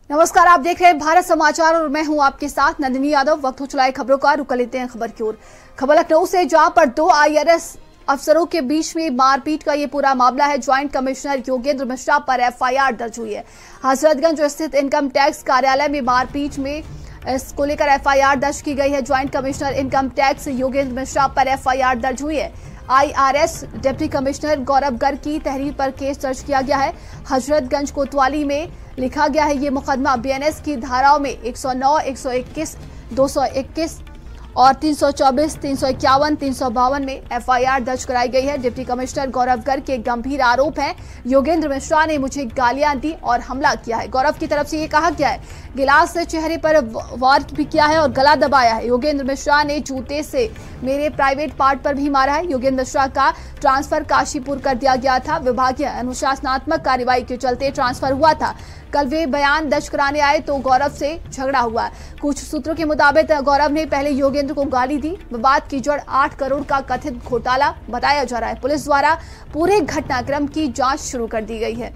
नमस्कार, आप देख रहे हैं भारत समाचार और मैं हूं आपके साथ नंदिनी यादव। वक्त हो चला है खबरों का, रुक लेते हैं खबर की ओर। खबर लखनऊ से, जहां पर दो आईआरएस अफसरों के बीच में मारपीट का ये पूरा मामला है। ज्वाइंट कमिश्नर योगेंद्र मिश्रा पर एफआईआर दर्ज हुई है। हजरतगंज स्थित इनकम टैक्स कार्यालय में मारपीट में इसको लेकर एफआईआर दर्ज की गई है। Joint commissioner income tax Yogendra Mishra पर एफआईआर दर्ज हुई है। आईआरएस डिप्टी कमिश्नर गौरव गर्ग की तहरीर पर केस दर्ज किया गया है। हजरतगंज कोतवाली में लिखा गया है ये मुकदमा। बीएनएस की धाराओं में 109, 121, 221 और 324, 351, 352 में एफआईआर दर्ज कराई गई है। डिप्टी कमिश्नर गौरव गर्ग के गंभीर आरोप हैं, योगेंद्र मिश्रा ने मुझे गालियां दी और हमला किया है। गौरव की तरफ से ये कहा गया है, गिलास से चेहरे पर वार भी किया है और गला दबाया है। योगेंद्र मिश्रा ने जूते से मेरे प्राइवेट पार्ट पर भी मारा है। योगेंद्र मिश्रा का ट्रांसफर काशीपुर कर दिया गया था। विभागीय अनुशासनात्मक कार्रवाई के चलते ट्रांसफर हुआ था। कल वे बयान दर्ज कराने आए तो गौरव से झगड़ा हुआ। कुछ सूत्रों के मुताबिक गौरव ने पहले योगेंद्र को गाली दी। विवाद की जड़ 8 करोड़ का कथित घोटाला बताया जा रहा है। पुलिस द्वारा पूरे घटनाक्रम की जांच शुरू कर दी गई है।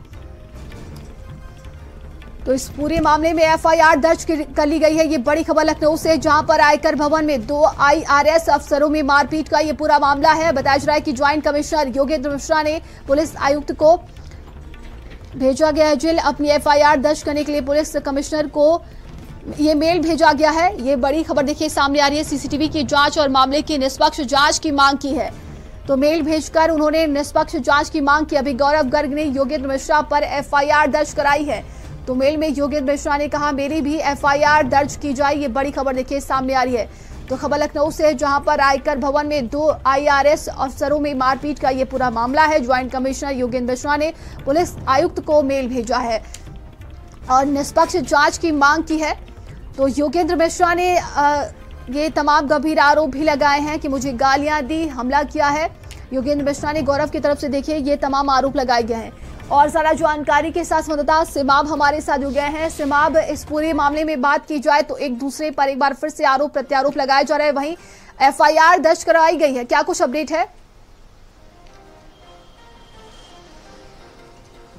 तो इस पूरे मामले में एफआईआर दर्ज कर ली गई है। ये बड़ी खबर लखनऊ से, जहां पर आयकर भवन में दो आईआरएस अफसरों में मारपीट का ये पूरा मामला है। बताया जा रहा है कि ज्वाइंट कमिश्नर योगेंद्र मिश्रा ने पुलिस आयुक्त को भेजा गया है जेल। अपनी एफआईआर दर्ज करने के लिए पुलिस कमिश्नर को ये मेल भेजा गया है। ये बड़ी खबर देखिए सामने आ रही है। सीसीटीवी की जांच और मामले की निष्पक्ष जांच की मांग की है। तो मेल भेजकर उन्होंने निष्पक्ष जांच की मांग की। अभी गौरव गर्ग ने योगेंद्र मिश्रा पर एफआईआर दर्ज कराई है। तो मेल में योगेंद्र मिश्रा ने कहा मेरी भी एफआईआर दर्ज की जाए। ये बड़ी खबर देखिए सामने आ रही है। तो खबर लखनऊ से, जहां पर आयकर भवन में दो आईआरएस अफसरों में मारपीट का ये पूरा मामला है। ज्वाइंट कमिश्नर योगेंद्र मिश्रा ने पुलिस आयुक्त को मेल भेजा है और निष्पक्ष जांच की मांग की है। तो योगेंद्र मिश्रा ने ये तमाम गंभीर आरोप भी लगाए हैं कि मुझे गालियां दी, हमला किया है। योगेंद्र मिश्रा ने गौरव की तरफ से देखिए ये तमाम आरोप लगाए गए हैं। और ज्यादा जानकारी के साथ संवाददाता सिमाब हमारे साथ जुड़ गए हैं। सिमाब, इस पूरे मामले में बात की जाए तो एक दूसरे पर एक बार फिर से आरोप प्रत्यारोप लगाए जा रहे हैं, वहीं एफआईआर दर्ज करवाई गई है, क्या कुछ अपडेट है?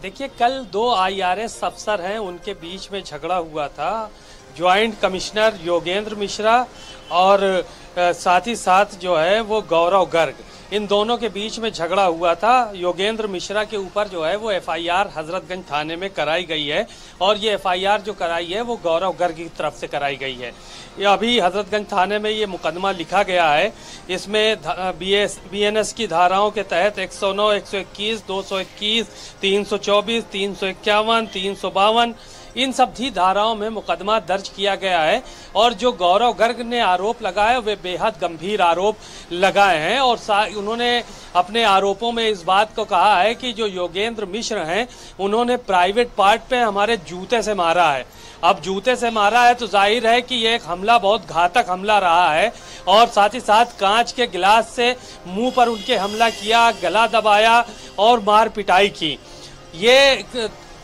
देखिए, कल दो आईआरएस अफसर हैं, उनके बीच में झगड़ा हुआ था। ज्वाइंट कमिश्नर योगेंद्र मिश्रा और साथ ही साथ जो है वो गौरव गर्ग, इन दोनों के बीच में झगड़ा हुआ था। योगेंद्र मिश्रा के ऊपर जो है वो एफआईआर हजरतगंज थाने में कराई गई है और ये एफआईआर जो कराई है वो गौरव गर्ग की तरफ से कराई गई है। ये अभी हजरतगंज थाने में ये मुकदमा लिखा गया है। इसमें बीएनएस की धाराओं के तहत 109, 121, 221, 324, 351, 352 इन सब भी धाराओं में मुकदमा दर्ज किया गया है। और जो गौरव गर्ग ने आरोप लगाए वे बेहद गंभीर आरोप लगाए हैं और उन्होंने अपने आरोपों में इस बात को कहा है कि जो योगेंद्र मिश्र हैं उन्होंने प्राइवेट पार्ट पे हमारे जूते से मारा है। अब जूते से मारा है तो जाहिर है कि ये एक हमला बहुत घातक हमला रहा है और साथ ही साथ कांच के गिलास से मुंह पर उनके हमला किया, गला दबाया और मार पिटाई की। ये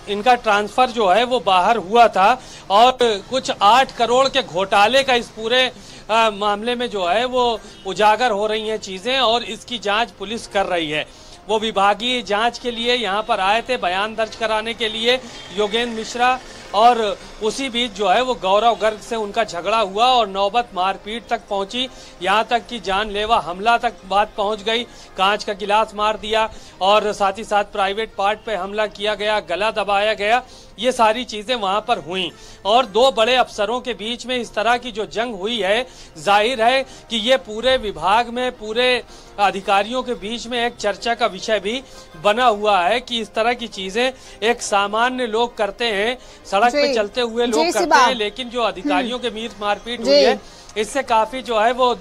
इनका ट्रांसफर जो है वो बाहर हुआ था और कुछ 8 करोड़ के घोटाले का इस पूरे मामले में जो है वो उजागर हो रही हैं चीजें और इसकी जांच पुलिस कर रही है। वो विभागीय जांच के लिए यहाँ पर आए थे बयान दर्ज कराने के लिए योगेंद्र मिश्रा, और उसी बीच जो है वो गौरव गर्ग से उनका झगड़ा हुआ और नौबत मारपीट तक पहुंची। यहाँ तक कि जानलेवा हमला तक बात पहुंच गई। कांच का गिलास मार दिया और साथ ही साथ प्राइवेट पार्ट पे हमला किया गया, गला दबाया गया। ये सारी चीजें वहां पर हुई और दो बड़े अफसरों के बीच में इस तरह की जो जंग हुई है, जाहिर है कि ये पूरे विभाग में, पूरे अधिकारियों के बीच में एक चर्चा का विषय भी बना हुआ है कि इस तरह की चीजें एक सामान्य लोग करते हैं, सड़क पे चलते हुए लोग करते हैं, लेकिन जो अधिकारियों के बीच मारपीट हुई है इससे काफी जो है वो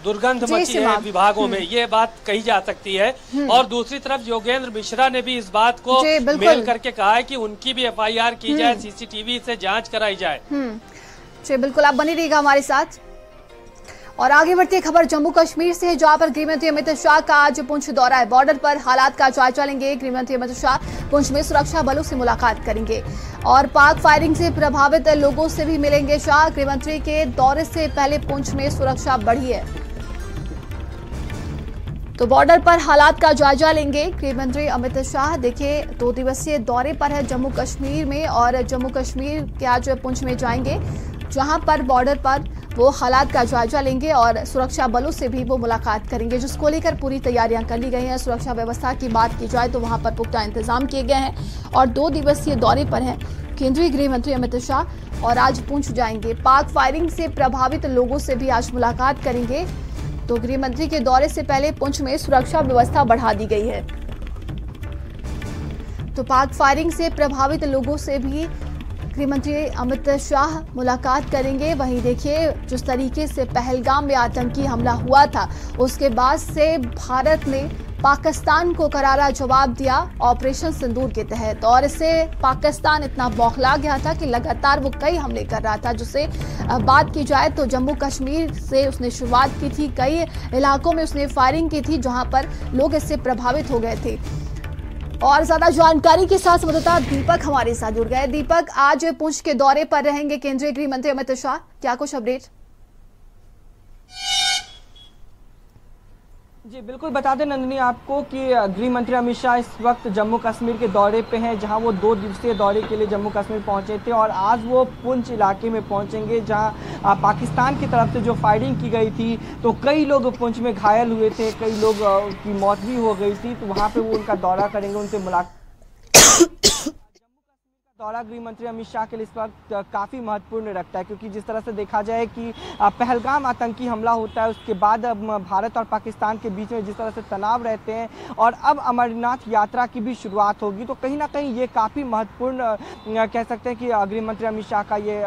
दुर्गंध मची है विभागों में, ये बात कही जा सकती है। और दूसरी तरफ योगेंद्र मिश्रा ने भी इस बात को मेल करके कहा है कि उनकी भी एफआईआर की जाए, सीसीटीवी से जांच कराई जाए। जी बिल्कुल, आप बनी रहिएगा हमारे साथ। और आगे बढ़ती खबर जम्मू कश्मीर से है, जहां पर गृहमंत्री अमित शाह का आज पुंछ दौरा है। बॉर्डर पर हालात का जायजा लेंगे गृहमंत्री अमित शाह। पुंछ में सुरक्षा बलों से मुलाकात करेंगे और पाक फायरिंग से प्रभावित लोगों से भी मिलेंगे शाह। गृहमंत्री के दौरे से पहले पुंछ में सुरक्षा बढ़ी है। तो बॉर्डर पर हालात का जायजा लेंगे गृह मंत्री अमित शाह। देखिए 2 दिवसीय दौरे पर है जम्मू कश्मीर में, और जम्मू कश्मीर के आज पुंछ में जाएंगे, जहां पर बॉर्डर पर वो हालात का जायजा लेंगे और सुरक्षा बलों से भी वो मुलाकात करेंगे, जिसको लेकर पूरी तैयारियां कर ली गई हैं। सुरक्षा व्यवस्था की बात की जाए तो वहां पर पुख्ता इंतजाम किए गए हैं और 2 दिवसीय दौरे पर हैं केंद्रीय गृह मंत्री अमित शाह और आज पुंछ जाएंगे। पाक फायरिंग से प्रभावित लोगों से भी आज मुलाकात करेंगे। तो गृह मंत्री के दौरे से पहले पुंछ में सुरक्षा व्यवस्था बढ़ा दी गई है। तो पाक फायरिंग से प्रभावित लोगों से भी गृह मंत्री अमित शाह मुलाकात करेंगे। वहीं देखिए जिस तरीके से पहलगाम में आतंकी हमला हुआ था, उसके बाद से भारत ने पाकिस्तान को करारा जवाब दिया ऑपरेशन सिंदूर के तहत, और इससे पाकिस्तान इतना बौखला गया था कि लगातार वो कई हमले कर रहा था। जिससे बात की जाए तो जम्मू कश्मीर से उसने शुरुआत की थी, कई इलाकों में उसने फायरिंग की थी जहां पर लोग इससे प्रभावित हो गए थे। और ज्यादा जानकारी के साथ संवाददाता दीपक हमारे साथ जुड़ गए। दीपक, आज पुंछ के दौरे पर रहेंगे केंद्रीय गृह मंत्री अमित शाह, क्या कुछ अपडेट? जी बिल्कुल, बता दें नंदिनी आपको कि गृह मंत्री अमित शाह इस वक्त जम्मू कश्मीर के दौरे पे हैं, जहां वो 2 दिवसीय दौरे के लिए जम्मू कश्मीर पहुंचे थे और आज वो पुंछ इलाके में पहुंचेंगे, जहां पाकिस्तान की तरफ से जो फायरिंग की गई थी तो कई लोग पुंछ में घायल हुए थे, कई लोग की मौत भी हो गई थी। तो वहां पे वो उनका दौरा करेंगे, उनसे मुलाकात। दौरा गृह मंत्री अमित शाह के लिए इस वक्त काफ़ी महत्वपूर्ण रखता है, क्योंकि जिस तरह से देखा जाए कि पहलगाम आतंकी हमला होता है, उसके बाद भारत और पाकिस्तान के बीच में जिस तरह से तनाव रहते हैं और अब अमरनाथ यात्रा की भी शुरुआत होगी, तो कहीं ना कहीं ये काफ़ी महत्वपूर्ण कह सकते हैं कि गृह मंत्री अमित शाह का ये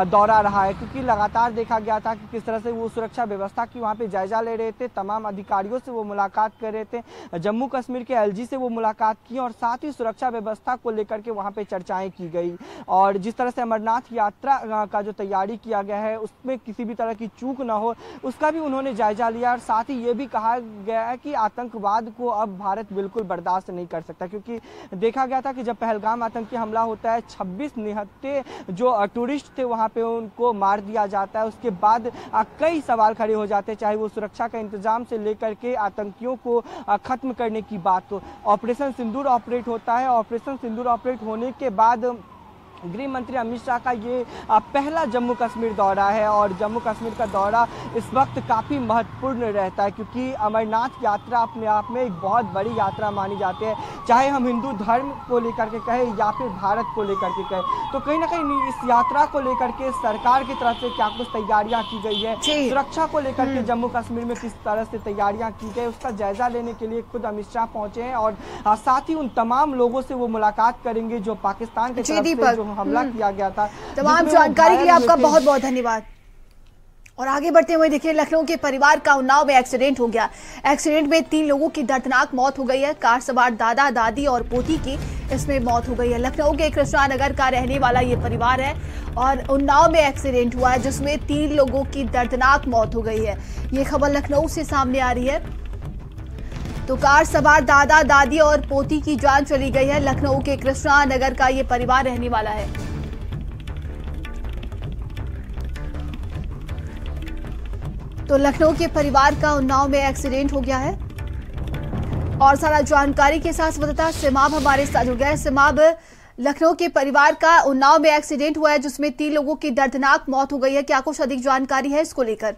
दौरा रहा है, क्योंकि लगातार देखा गया था कि किस तरह से वो सुरक्षा व्यवस्था की वहाँ पर जायजा ले रहे थे, तमाम अधिकारियों से वो मुलाकात कर रहे थे, जम्मू कश्मीर के LG से वो मुलाकात की और साथ ही सुरक्षा व्यवस्था को लेकर के वहाँ पर चर्चाएँ की गई। और जिस तरह से अमरनाथ यात्रा का जो तैयारी किया गया है उसमें किसी भी तरह की चूक ना हो, उसका भी उन्होंने जायजा लिया। और साथ ही ये भी कहा गया है कि आतंकवाद को अब भारत बिल्कुल बर्दाश्त नहीं कर सकता, क्योंकि देखा गया था कि जब पहलगाम आतंकी हमला होता है 26 निहत्थे जो टूरिस्ट थे वहां पे उनको मार दिया जाता है। उसके बाद कई सवाल खड़े हो जाते हैं, चाहे वो सुरक्षा का इंतजाम से लेकर के आतंकियों को खत्म करने की बात हो। ऑपरेशन सिंदूर ऑपरेट होता है, ऑपरेशन सिंदूर ऑपरेट होने के बाद गृह मंत्री अमित शाह का ये पहला जम्मू कश्मीर दौरा है और जम्मू कश्मीर का दौरा इस वक्त काफ़ी महत्वपूर्ण रहता है, क्योंकि अमरनाथ यात्रा अपने आप में एक बहुत बड़ी यात्रा मानी जाती है, चाहे हम हिंदू धर्म को लेकर के कहें या फिर भारत को लेकर के कहें। तो कहीं ना कहीं इस यात्रा को लेकर के सरकार की तरफ से क्या कुछ तैयारियां की गई है, सुरक्षा को लेकर के जम्मू कश्मीर में किस तरह से तैयारियां की गई, उसका जायजा लेने के लिए खुद अमित शाह पहुंचे हैं और साथ ही उन तमाम लोगों से वो मुलाकात करेंगे जो पाकिस्तान की तरफ से हमला किया गया था। तमाम जानकारी के लिए आपका बहुत बहुत धन्यवाद। और आगे बढ़ते हुए देखिए लखनऊ के परिवार का उन्नाव में एक्सीडेंट हो गया। एक्सीडेंट में 3 लोगों की दर्दनाक मौत हो गई है। कार सवार दादा दादी और पोती की इसमें मौत हो गई है। लखनऊ के कृष्णा नगर का रहने वाला ये परिवार है और उन्नाव में एक्सीडेंट हुआ है, जिसमें 3 लोगों की दर्दनाक मौत हो गई है। ये खबर लखनऊ से सामने आ रही है। तो कार सवार दादा दादी और पोती की जान चली गई है। लखनऊ के कृष्णा नगर का ये परिवार रहने वाला है। तो लखनऊ के परिवार का उन्नाव में एक्सीडेंट हो गया है। और सारा जानकारी के साथ संवाददाता सिमाब हमारे साथ जुड़ गया है। सिमाब, लखनऊ के परिवार का उन्नाव में एक्सीडेंट हुआ है, जिसमें 3 लोगों की दर्दनाक मौत हो गई है, क्या कुछ अधिक जानकारी है इसको लेकर?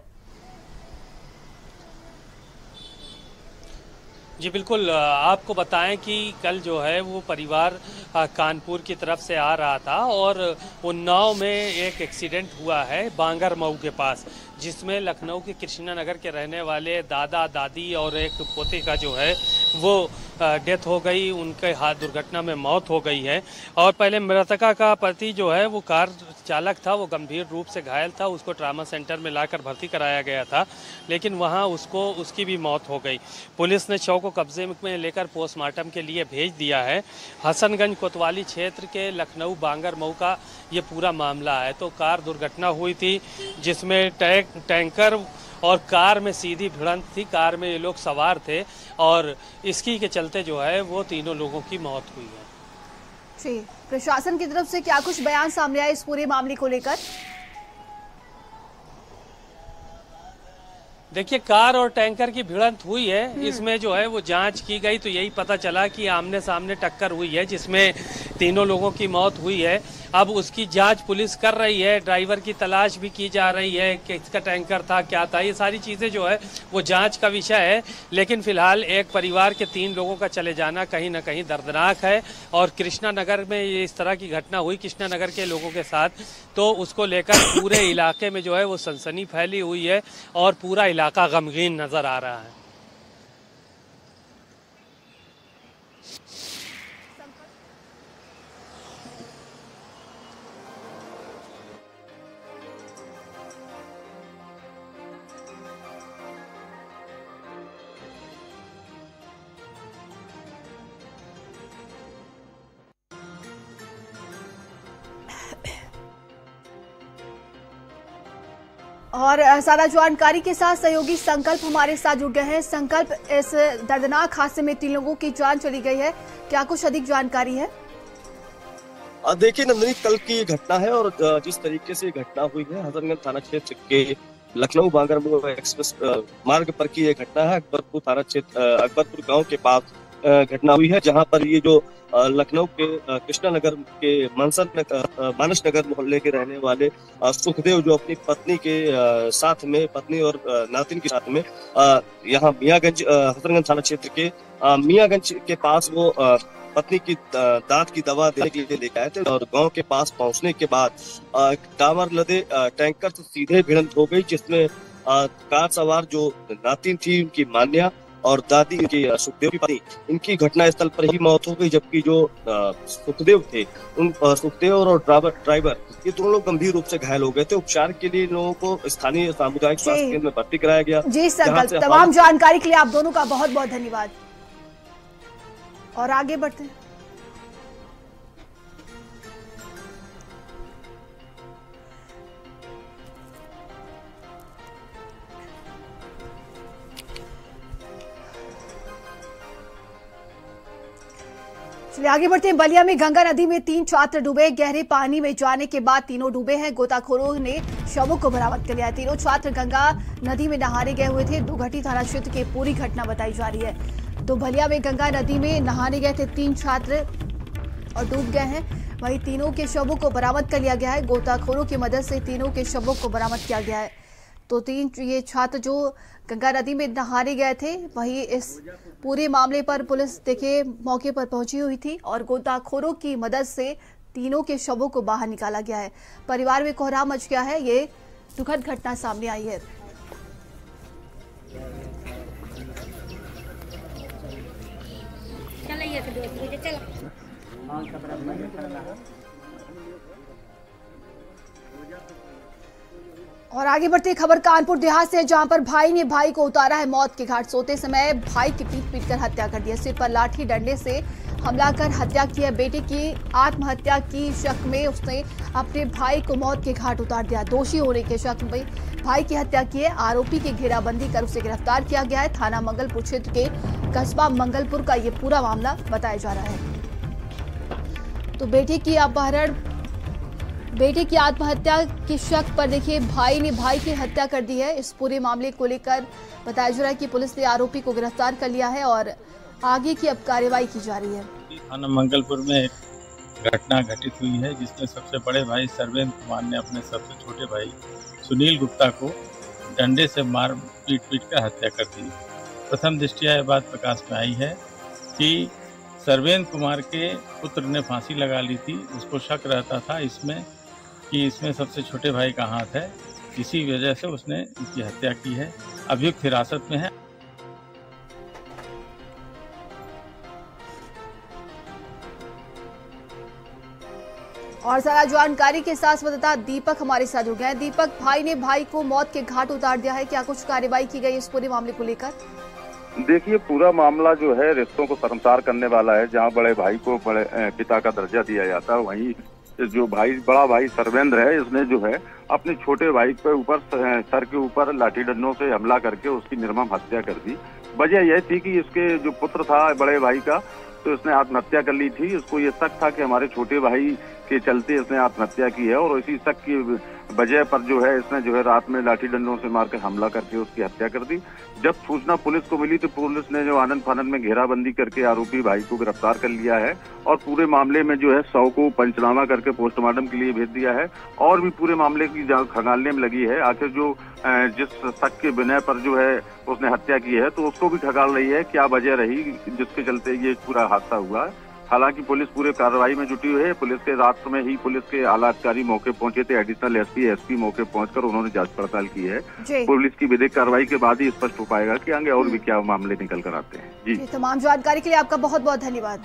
जी बिल्कुल, आपको बताएं कि कल जो है वो परिवार कानपुर की तरफ से आ रहा था और उन्नाव में एक एक्सीडेंट हुआ है बांगर मऊ के पास, जिसमें लखनऊ के कृष्णा नगर के रहने वाले दादा दादी और एक पोते का जो है वो डेथ हो गई, उनके हाथ दुर्घटना में मौत हो गई है। और पहले मृतका का पति जो है वो कार चालक था, वो गंभीर रूप से घायल था, उसको ट्रामा सेंटर में लाकर भर्ती कराया गया था, लेकिन वहां उसकी भी मौत हो गई। पुलिस ने शव को कब्जे में लेकर पोस्टमार्टम के लिए भेज दिया है। हसनगंज कोतवाली क्षेत्र के लखनऊ बांगर मऊ का ये पूरा मामला है। तो कार दुर्घटना हुई थी जिसमें टैंकर और कार में सीधी भिड़ंत थी। कार में ये लोग सवार थे और इसकी के चलते जो है वो 3 लोगों की मौत हुई है। जी, प्रशासन की तरफ से क्या कुछ बयान सामने आया इस पूरे मामले को लेकर? देखिए, कार और टैंकर की भिड़ंत हुई है। इसमें जो है वो जांच की गई तो यही पता चला कि आमने सामने टक्कर हुई है, जिसमें तीनों लोगों की मौत हुई है। अब उसकी जांच पुलिस कर रही है, ड्राइवर की तलाश भी की जा रही है, किसका टैंकर था, क्या था, ये सारी चीज़ें जो है वो जांच का विषय है। लेकिन फिलहाल एक परिवार के 3 लोगों का चले जाना कहीं ना कहीं दर्दनाक है। और कृष्णा नगर में ये इस तरह की घटना हुई कृष्णा नगर के लोगों के साथ, तो उसको लेकर पूरे इलाके में जो है वो सनसनी फैली हुई है और पूरा इलाका गमगीन नजर आ रहा है। और ज्यादा जानकारी के साथ सहयोगी संकल्प हमारे साथ जुड़ गए हैं। संकल्प, इस दर्दनाक हादसे में 3 लोगों की जान चली गई है, क्या कुछ अधिक जानकारी है? देखिए नंदिनी, कल की ये घटना है और जिस तरीके से ये घटना हुई है हजरतगंज थाना क्षेत्र के लखनऊ बांगरमऊ एक्सप्रेस मार्ग पर की ये घटना है। अकबरपुर थाना क्षेत्र अकबरपुर गांव के पास घटना हुई है, जहां पर ये जो लखनऊ के कृष्णा नगर के मानस नगर मोहल्ले के रहने वाले सुखदेव, जो अपनी पत्नी के साथ में, पत्नी और नातिन के साथ में यहाँ मियाँगंज हजरतगंज थाना क्षेत्र के मियाँगंज के पास वो पत्नी की दांत की दवा देने के लिए लेके आए थे और गांव के पास पहुंचने के बाद टावर लदे टैंकर से सीधे भिड़ंत हो गई, जिसमें कार सवार जो नातिन थी, उनकी मान्या और दादी की सुखदेव की पत्नी, इनकी घटनास्थल पर ही मौत हो गई। जबकि जो सुखदेव थे, उन सुखदेव और ड्राइवर ये दोनों लोग गंभीर रूप से घायल हो गए थे। उपचार के लिए लोगों को स्थानीय सामुदायिक स्वास्थ्य केंद्र में भर्ती कराया गया। जी संकल्प, तमाम जानकारी के लिए आप दोनों का बहुत बहुत धन्यवाद। और आगे बढ़ते हैं। चलिए आगे बढ़ते हैं। बलिया में गंगा नदी में 3 छात्र डूबे। गहरे पानी में जाने के बाद तीनों डूबे हैं। गोताखोरों ने शवों को बरामद कर लिया है। तीनों छात्र गंगा नदी में नहाने गए हुए थे। दुघटी थाना क्षेत्र की पूरी घटना बताई जा रही है। तो बलिया में गंगा नदी में नहाने गए थे 3 छात्र और डूब गए हैं। वहीं तीनों के शवों को बरामद कर लिया गया है। गोताखोरों की मदद से तीनों के शवों को बरामद किया गया है। तो 3 ये छात्र जो गंगा नदी में नहाने गए थे, वहीं इस पूरे मामले पर पुलिस देखिए मौके पर पहुंची हुई थी और गोताखोरों की मदद से तीनों के शवों को बाहर निकाला गया है। परिवार में कोहराम मच गया है। ये दुखद घटना सामने आई है। और आगे बढ़ते खबर कानपुर देहात से, जहां पर भाई ने भाई को उतारा है मौत के घाट। सोते समय भाई की पीट कर हत्या कर दी है। सिर पर लाठी डंडे से हमला कर हत्या की है। बेटे की आत्महत्या की शक में उसने अपने भाई को मौत के घाट उतार दिया। दोषी होने के शक में भाई की हत्या की है। आरोपी की घेराबंदी कर उसे गिरफ्तार किया गया है। थाना मंगलपुर क्षेत्र के कस्बा मंगलपुर का ये पूरा मामला बताया जा रहा है। तो बेटे की आत्महत्या के शक पर देखिए भाई ने भाई की हत्या कर दी है। इस पूरे मामले को लेकर बताया जा रहा है कि पुलिस ने आरोपी को गिरफ्तार कर लिया है और आगे की अब कार्रवाई की जा रही है। थाना मंगलपुर में एक घटना घटित हुई है, जिसमें सबसे बड़े भाई सर्वेंद्र कुमार ने अपने सबसे छोटे भाई सुनील गुप्ता को डंडे से मार पीट कर हत्या कर दी। प्रथम दृष्टया यह बात प्रकाश में आई है कि सर्वेंद्र कुमार के पुत्र ने फांसी लगा ली थी। उसको शक रहता था कि इसमें सबसे छोटे भाई का हाथ है। इसी वजह से उसने इसकी हत्या की है। अभियुक्त हिरासत में है। और ज्यादा जानकारी के साथ संवाददाता दीपक हमारे साथ जुड़ गए हैं। दीपक, भाई ने भाई को मौत के घाट उतार दिया है, क्या कुछ कार्रवाई की गई इस पूरे मामले को लेकर? देखिए, पूरा मामला जो है रिश्तों को शर्मसार करने वाला है। जहां बड़े भाई को बड़े पिता का दर्जा दिया जाता है, वहीं जो बड़ा भाई सर्वेंद्र है, इसने जो है अपने छोटे भाई के ऊपर सर के ऊपर लाठी डंडों से हमला करके उसकी निर्मम हत्या कर दी। वजह यह थी कि इसके जो पुत्र था बड़े भाई का, तो इसने आत्महत्या कर ली थी। इसको ये शक था कि हमारे छोटे भाई के चलते इसने आत्महत्या की है और इसी शक की वजह पर जो है इसने जो है रात में लाठी डंडों से मारकर हमला करके उसकी हत्या कर दी। जब सूचना पुलिस को मिली तो पुलिस ने जो आनंद फानंद में घेराबंदी करके आरोपी भाई को गिरफ्तार कर लिया है और पूरे मामले में जो है शव को पंचनामा करके पोस्टमार्टम के लिए भेज दिया है और भी पूरे मामले की खंगालने में लगी है। आखिर जो जिस शक के बिना पर जो है उसने हत्या की है तो उसको भी खंगाल रही है, क्या वजह रही जिसके चलते ये पूरा हादसा हुआ। हालांकि पुलिस पूरे कार्रवाई में जुटी हुई है। पुलिस के रात में ही पुलिस के आला अधिकारी मौके पहुंचे थे, एडिशनल एसपी मौके पहुंचकर उन्होंने जांच पड़ताल की है। पुलिस की विधिक कार्रवाई के बाद ही स्पष्ट हो पाएगा कि आगे और भी क्या मामले निकल कर आते हैं। जी, तमाम जानकारी के लिए आपका बहुत बहुत धन्यवाद।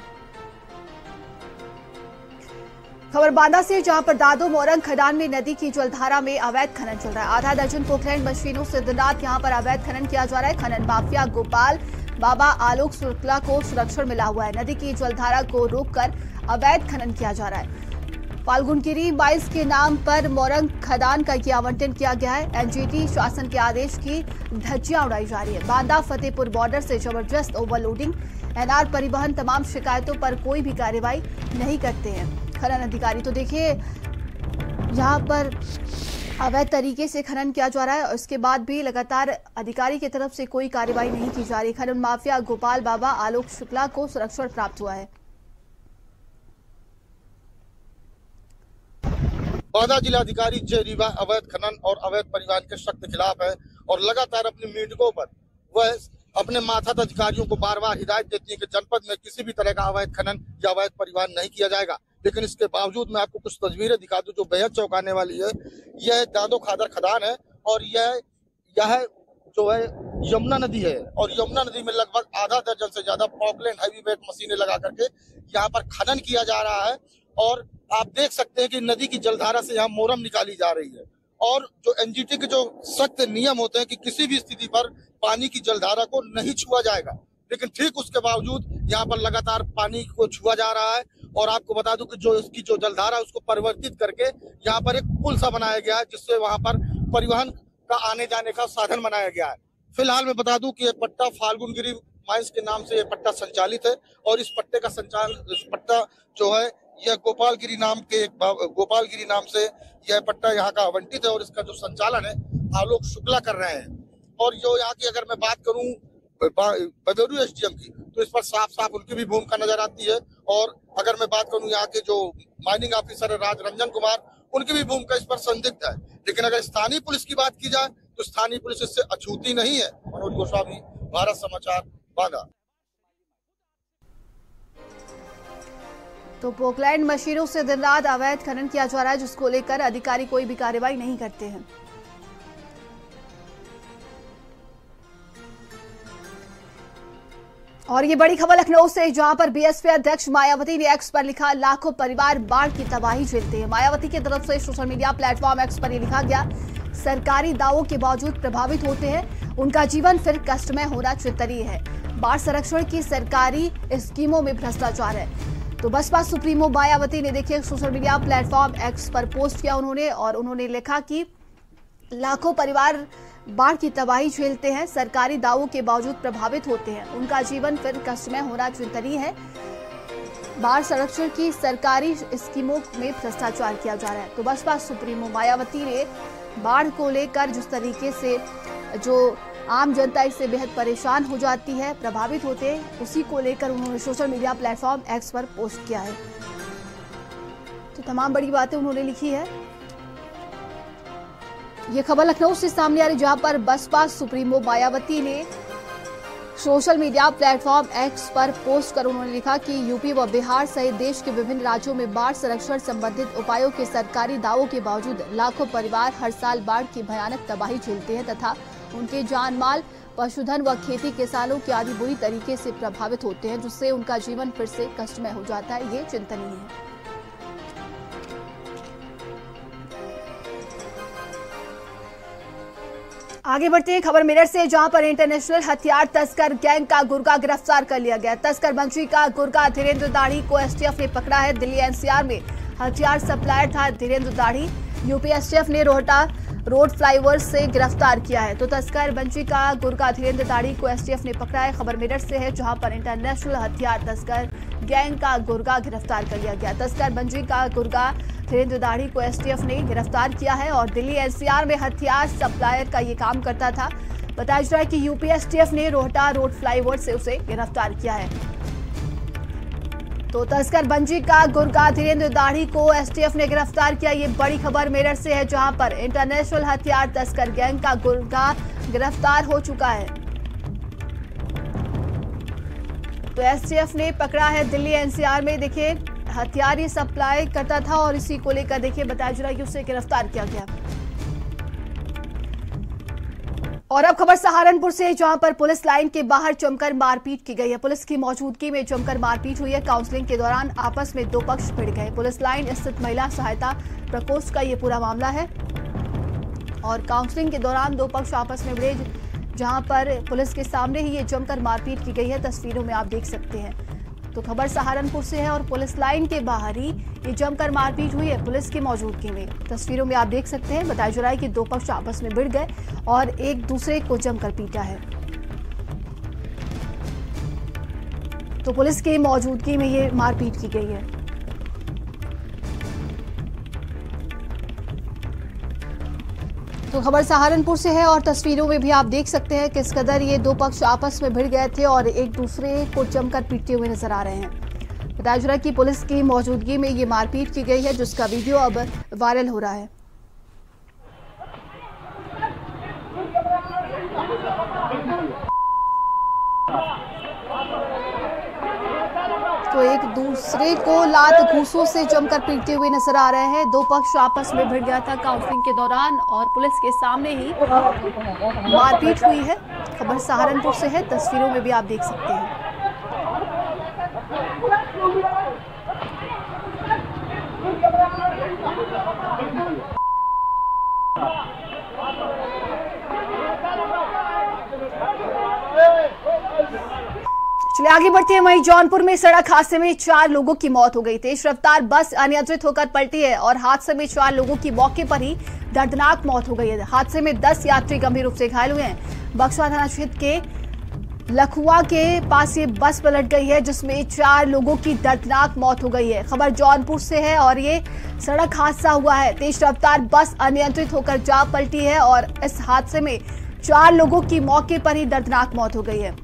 खबर बांदा से, जहां पर दादो मोरंग खदान में नदी की जलधारा में अवैध खनन चल रहा है। आधा दर्जन पोखलैंड मशीनों से दिन रात यहां पर अवैध खनन किया जा रहा है। खनन माफिया गोपाल बाबा आलोक शुक्ला को संरक्षण मिला हुआ है। नदी की जलधारा को रोककर अवैध खनन किया जा रहा है। फाल्गुनगिरी माइंस के नाम पर मोरंग खदान का ये आवंटन किया गया है। एनजीटी शासन के आदेश की धज्जियां उड़ाई जा रही है। बांदा फतेहपुर बॉर्डर से जबरदस्त ओवरलोडिंग, एनआर परिवहन तमाम शिकायतों पर कोई भी कार्रवाई नहीं करते हैं खनन अधिकारी। तो देखिए यहाँ पर अवैध तरीके से खनन किया जा रहा है और इसके बाद भी लगातार अधिकारी की तरफ से कोई कार्रवाई नहीं की जा रही। खनन माफिया गोपाल बाबा आलोक शुक्ला को संरक्षण प्राप्त हुआ है। बांदा जिलाधिकारी जय रीवा अवैध खनन और अवैध परिवहन के सख्त खिलाफ है और लगातार अपनी मीटिंगों पर वह अपने मातहत अधिकारियों को बार बार हिदायत देती है कि जनपद में किसी भी तरह का अवैध खनन या अवैध परिवहन नहीं किया जाएगा। लेकिन इसके बावजूद मैं आपको कुछ तस्वीरें दिखा दूं जो बेहद चौंकाने वाली है। यह दादो खादर खदान है और यह जो है यमुना नदी है और यमुना नदी में लगभग आधा दर्जन से ज्यादा पॉकलैंड हैवीवेट मशीनें लगा करके यहाँ पर खनन किया जा रहा है। और आप देख सकते हैं कि नदी की जलधारा से यहाँ मोरम निकाली जा रही है और जो एनजीटी के जो सख्त नियम होते हैं कि किसी भी स्थिति पर पानी की जलधारा को नहीं छुआ जाएगा, लेकिन ठीक उसके बावजूद यहाँ पर लगातार पानी को छुआ जा रहा है। और आपको बता दूं कि जो इसकी जो जलधारा है उसको परिवर्तित करके यहाँ पर एक पुल सा बनाया गया है जिससे वहां पर परिवहन का आने जाने का साधन बनाया गया है। फिलहाल मैं बता दूं कि ये पट्टा फाल्गुनगिरी माइंस के नाम से ये पट्टा संचालित है और इस पट्टा जो है यह गोपालगिरी नाम से यह पट्टा यहाँ का आवंटित है और इसका जो संचालन है आलोक शुक्ला कर रहे हैं। और जो यहाँ की अगर मैं बात करूं बदरू एसडीएम की तो इस पर साफ साफ उनकी भी भूमिका नजर आती है। और अगर मैं बात करूं यहाँ के जो माइनिंग ऑफिसर है राज रंजन कुमार, उनकी भी भूमिका इस पर संदिग्ध है। लेकिन अगर स्थानीय पुलिस की बात की जाए तो स्थानीय पुलिस इससे अछूती नहीं है। मनोज गोस्वामी, भारत समाचार, बांदा। तो पोकलैंड मशीनों से दिन रात अवैध खनन किया जा रहा है जिसको लेकर अधिकारी कोई भी कार्रवाई नहीं करते हैं। और ये बड़ी खबर लखनऊ से, जहां पर बीएसपी अध्यक्ष मायावती ने एक्स पर लिखा, लाखों परिवार बाढ़ की तबाही झेलते हैं। मायावती की तरफ से सोशल मीडिया प्लेटफॉर्म एक्स पर लिखा गया, सरकारी दावों के बावजूद प्रभावित होते हैं, उनका जीवन फिर कष्टमय होना चिंतनीय है। बाढ़ संरक्षण की सरकारी स्कीमों में भ्रष्टाचार है। तो बसपा सुप्रीमो मायावती ने देखिए सोशल मीडिया प्लेटफॉर्म एक्स पर पोस्ट किया उन्होंने लिखा कि लाखों परिवार बाढ़ की तबाही झेलते हैं, सरकारी दावों के बावजूद प्रभावित होते हैं, उनका जीवन फिर कष्टमय होना चिंतनीय है। बाढ़ संरक्षण की सरकारी स्कीमों में भ्रष्टाचार किया जा रहा है। तो बसपा सुप्रीमो मायावती ने बाढ़ को लेकर जिस तरीके से जो आम जनता इससे बेहद परेशान हो जाती है, प्रभावित होते हैं, उसी को लेकर उन्होंने सोशल मीडिया प्लेटफॉर्म एक्स पर पोस्ट किया है। तो तमाम बड़ी बातें उन्होंने लिखी है। ये खबर लखनऊ से सामने आ रही, जहां पर बसपा सुप्रीमो मायावती ने सोशल मीडिया प्लेटफॉर्म एक्स पर पोस्ट कर उन्होंने लिखा कि यूपी व बिहार सहित देश के विभिन्न राज्यों में बाढ़ संरक्षण संबंधित उपायों के सरकारी दावों के बावजूद लाखों परिवार हर साल बाढ़ की भयानक तबाही झेलते हैं तथा उनके जान माल, पशुधन व खेती किसानों की आदि बुरी तरीके से प्रभावित होते हैं, जिससे उनका जीवन फिर से कष्टमय हो जाता है। ये चिंतनीय है। आगे बढ़ते हैं खबर मिरर से, जहां पर इंटरनेशनल हथियार तस्कर गैंग का गुर्गा गिरफ्तार कर लिया गया। तस्कर मंत्री का गुर्गा धीरेन्द्र दाढ़ी को एसटीएफ ने पकड़ा है। दिल्ली एनसीआर में हथियार सप्लायर था धीरेन्द्र दाढ़ी। यूपी एसटीएफ ने रोहटा रोड फ्लाईओवर से गिरफ्तार किया है। तो तस्कर बंजी का गुर्गा धीरेन्द्र दाढ़ी को एसटीएफ ने पकड़ा है। खबर मेरठ से है, जहां पर इंटरनेशनल हथियार तस्कर गैंग का गुर्गा गिरफ्तार कर लिया गया। तस्कर बंजी का गुर्गा धीरेन्द्र दाढ़ी को एसटीएफ ने गिरफ्तार किया है और दिल्ली एनसीआर में हथियार सप्लायर का ये काम करता था। बताया जा रहा है कि यूपी एसटीएफ ने रोहटा रोड फ्लाईओवर से उसे गिरफ्तार किया है। तो तस्कर बंजी का गुर्गा धीरेन्द्र दाढ़ी को एसटीएफ ने गिरफ्तार किया। ये बड़ी खबर मेरठ से है, जहां पर इंटरनेशनल हथियार तस्कर गैंग का गुर्गा गिरफ्तार हो चुका है। तो एसटीएफ ने पकड़ा है दिल्ली एनसीआर में। देखिए, हथियार ये सप्लाई करता था और इसी को लेकर देखिए बताया जा रहा है कि उसे गिरफ्तार किया गया। और अब खबर सहारनपुर से, जहां पर पुलिस लाइन के बाहर जमकर मारपीट की गई है। पुलिस की मौजूदगी में जमकर मारपीट हुई है। काउंसलिंग के दौरान आपस में दो पक्ष भिड़ गए। पुलिस लाइन स्थित महिला सहायता प्रकोष्ठ का ये पूरा मामला है और काउंसलिंग के दौरान दो पक्ष आपस में भिड़े, जहां पर पुलिस के सामने ही ये जमकर मारपीट की गई है। तस्वीरों में आप देख सकते हैं। तो खबर सहारनपुर से है और पुलिस लाइन के बाहर ही ये जमकर मारपीट हुई है पुलिस की मौजूदगी में। तस्वीरों में आप देख सकते हैं। बताया जा रहा है कि दो पक्ष आपस में भिड़ गए और एक दूसरे को जमकर पीटा है। तो पुलिस की मौजूदगी में ये मारपीट की गई है। तो खबर सहारनपुर से है और तस्वीरों में भी आप देख सकते हैं किस कदर ये दो पक्ष आपस में भिड़ गए थे और एक दूसरे को जमकर पीटते हुए नजर आ रहे हैं। बताया जा रहा है कि पुलिस की मौजूदगी में ये मारपीट की गई है, जिसका वीडियो अब वायरल हो रहा है। तो एक दूसरे को लात घूंसों से जमकर पीटते हुए नजर आ रहे हैं। दो पक्ष आपस में भिड़ गया था काउंसलिंग के दौरान और पुलिस के सामने ही मारपीट हुई है। खबर सहारनपुर से है, तस्वीरों में भी आप देख सकते हैं। चलिए आगे बढ़ते हैं। वहीं जौनपुर में सड़क हादसे में 4 लोगों की मौत हो गई। तेज रफ्तार बस अनियंत्रित होकर पलटी है और हादसे में 4 लोगों की मौके पर ही दर्दनाक मौत हो गई है। हादसे में 10 यात्री गंभीर रूप से घायल हुए हैं। बक्सवा थाना क्षेत्र के लखुआ के पास ये बस पलट गई है, जिसमें 4 लोगों की दर्दनाक मौत हो गई है। खबर जौनपुर से है और ये सड़क हादसा हुआ है। तेज रफ्तार बस अनियंत्रित होकर जा पलटी है और इस हादसे में 4 लोगों की मौके पर ही दर्दनाक मौत हो गई है।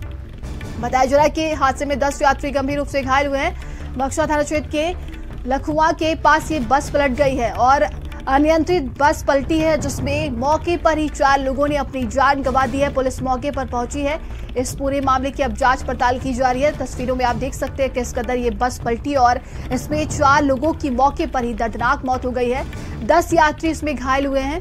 बताया जा रहा है कि हादसे में 10 यात्री गंभीर रूप से घायल हुए हैं। बक्सवा थाना क्षेत्र के लखुआ के पास ये बस पलट गई है और अनियंत्रित बस पलटी है, जिसमें मौके पर ही 4 लोगों ने अपनी जान गंवा दी है। पुलिस मौके पर पहुंची है। इस पूरे मामले की अब जांच पड़ताल की जा रही है। तस्वीरों में आप देख सकते हैं किस कदर ये बस पलटी और इसमें 4 लोगों की मौके पर ही दर्दनाक मौत हो गई है। 10 यात्री इसमें घायल हुए हैं।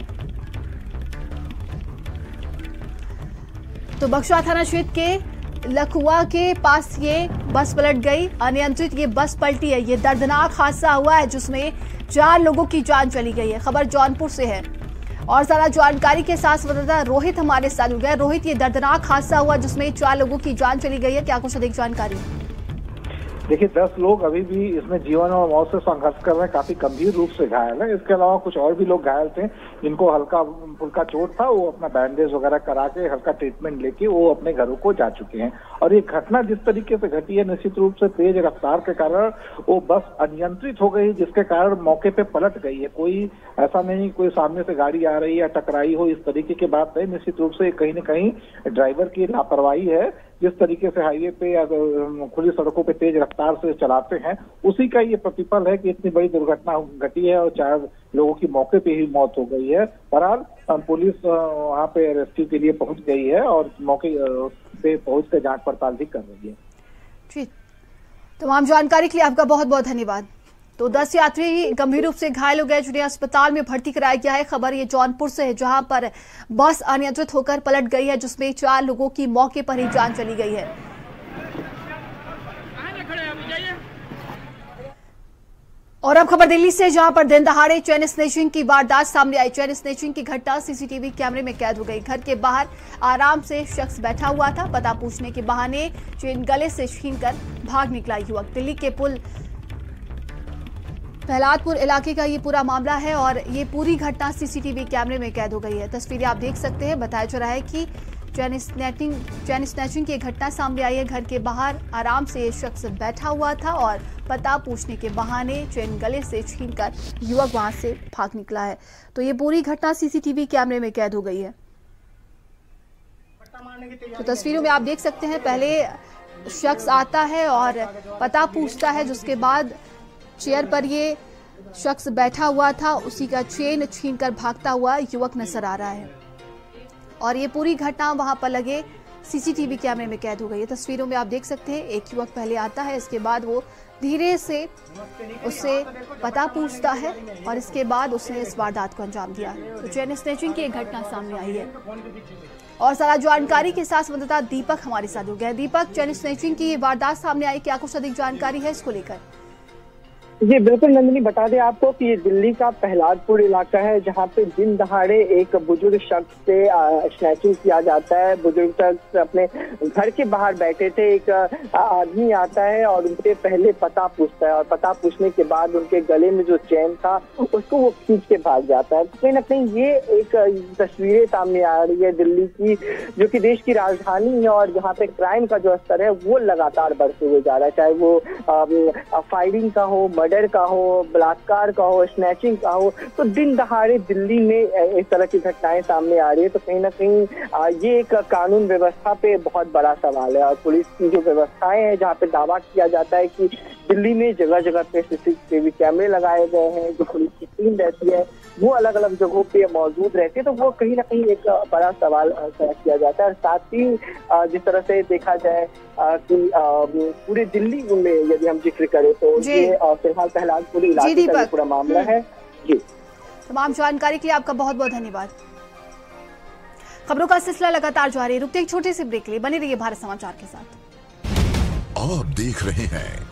तो बक्सवा थाना क्षेत्र के लखुआ के पास ये बस पलट गई, अनियंत्रित ये बस पलटी है। ये दर्दनाक हादसा हुआ है, जिसमें 4 लोगों की जान चली गई है। खबर जौनपुर से है और ज्यादा जानकारी के साथ संवाददाता रोहित हमारे साथ जुड़ गए। रोहित, ये दर्दनाक हादसा हुआ जिसमें 4 लोगों की जान चली गई है, क्या कुछ अधिक जानकारी? देखिए, 10 लोग अभी भी इसमें जीवन और मौत से संघर्ष कर रहे हैं, काफी गंभीर रूप से घायल है। इसके अलावा कुछ और भी लोग घायल थे, जिनको हल्का फुल्का चोट था, वो अपना बैंडेज वगैरह करा के हल्का ट्रीटमेंट लेके वो अपने घरों को जा चुके हैं। और ये घटना जिस तरीके से घटी है, निश्चित रूप से तेज रफ्तार के कारण वो बस अनियंत्रित हो गई, जिसके कारण मौके पे पलट गई है। कोई ऐसा नहीं कोई सामने से गाड़ी आ रही है या टकराई हो, इस तरीके की बात नहीं। निश्चित रूप से कहीं न कहीं ड्राइवर की लापरवाही है। जिस तरीके से हाईवे पे या खुली सड़कों पे तेज रफ्तार से चलाते हैं, उसी का ये प्रतिफल है कि इतनी बड़ी दुर्घटना घटी है और 4 लोगों की मौके पे ही मौत हो गई है। बहरहाल पुलिस वहाँ पे रेस्क्यू के लिए पहुंच गई है और मौके पे पहुंच कर जांच पड़ताल भी कर रही है। जी, तमाम जानकारी के लिए आपका बहुत बहुत धन्यवाद। तो 10 यात्री गंभीर रूप से घायल हो गए, जिन्हें अस्पताल में भर्ती कराया गया है। खबर ये जौनपुर से है, जहां पर बस अनियंत्रित होकर पलट गई है, जिसमें 4 लोगों की मौके पर ही जान चली गई है। और अब खबर दिल्ली से, जहां पर दिन दहाड़े चेन स्नेचिंग की वारदात सामने आई। चेन स्नेचिंग की घटना सीसीटीवी कैमरे में कैद हो गई। घर के बाहर आराम से शख्स बैठा हुआ था। पता पूछने के बहाने चेन गले से छीनकर भाग निकला युवक। दिल्ली के पुल प्रहलादपुर इलाके का ये पूरा मामला है और ये पूरी घटना सीसीटीवी कैमरे में कैद हो गई है। तस्वीरें आप देख सकते हैं। बताया जा रहा है कि चैन स्नैचिंग की घटना सामने आई है। घर के बाहर आराम से ये शख्स बैठा हुआ था और पता पूछने के बहाने चैन गले से छीनकर युवक वहां से भाग निकला है। तो ये पूरी घटना सीसीटीवी कैमरे में कैद हो गई है। तो तस्वीरों में आप देख सकते हैं, पहले शख्स आता है और पता पूछता है, जिसके बाद चेयर पर ये शख्स बैठा हुआ था, उसी का चेन छीनकर भागता हुआ युवक नजर आ रहा है। और ये पूरी घटना वहां पर लगे सीसीटीवी कैमरे में कैद हो गई है। तस्वीरों में आप देख सकते हैं, एक युवक पहले आता है, इसके बाद वो धीरे से उससे पता पूछता है और इसके बाद उसने इस वारदात को अंजाम दिया। तो चेन स्नैचिंग की एक घटना सामने आई है और सारा जानकारी के साथ संवाददाता दीपक हमारे साथ हो गया। दीपक, चेन स्नैचिंग की ये वारदात सामने आई, क्या कुछ अधिक जानकारी है इसको लेकर? जी बिल्कुल नंदिनी, बता दें आपको कि ये दिल्ली का प्रहलादपुर इलाका है, जहाँ पे दिन दहाड़े एक बुजुर्ग शख्स से स्नैचिंग किया जाता है। बुजुर्ग शख्स अपने घर के बाहर बैठे थे, एक आदमी आता है और उनसे पहले पता पूछता है और पता पूछने के बाद उनके गले में जो चैन था उसको वो खींच के भाग जाता है। कहीं ना कहीं ये एक तस्वीरें सामने आ रही है दिल्ली की, जो कि देश की राजधानी है और जहाँ पे क्राइम का जो स्तर है वो लगातार बढ़ते हुए जा रहा है, चाहे वो फायरिंग का हो, मर्डर का हो, बलात्कार का हो, स्नैचिंग का हो। तो दिन दहाड़े दिल्ली में इस तरह की घटनाएं सामने आ रही है। तो कहीं ना कहीं ये एक कानून व्यवस्था पे बहुत बड़ा सवाल है और पुलिस की जो व्यवस्थाएं हैं, जहाँ पे दावा किया जाता है कि दिल्ली में जगह जगह पे सीसीटीवी कैमरे लगाए गए हैं, जो पुलिस की टीम रहती है वो अलग अलग जगहों पे मौजूद रहती है, तो वो कहीं ना कहीं एक बड़ा सवाल खड़ा किया जाता है। और साथ ही जिस तरह से देखा जाए कि पूरे दिल्ली में यदि हम जिक्र करें तो ये फिलहाल प्रहलादपुर इलाके का पूरा मामला है। जी, तमाम जानकारी के लिए आपका बहुत बहुत धन्यवाद। खबरों का सिलसिला लगातार जारी, रुकते एक छोटे से ब्रेक लिए, बने रहिए भारत समाचार के साथ। आप देख रहे हैं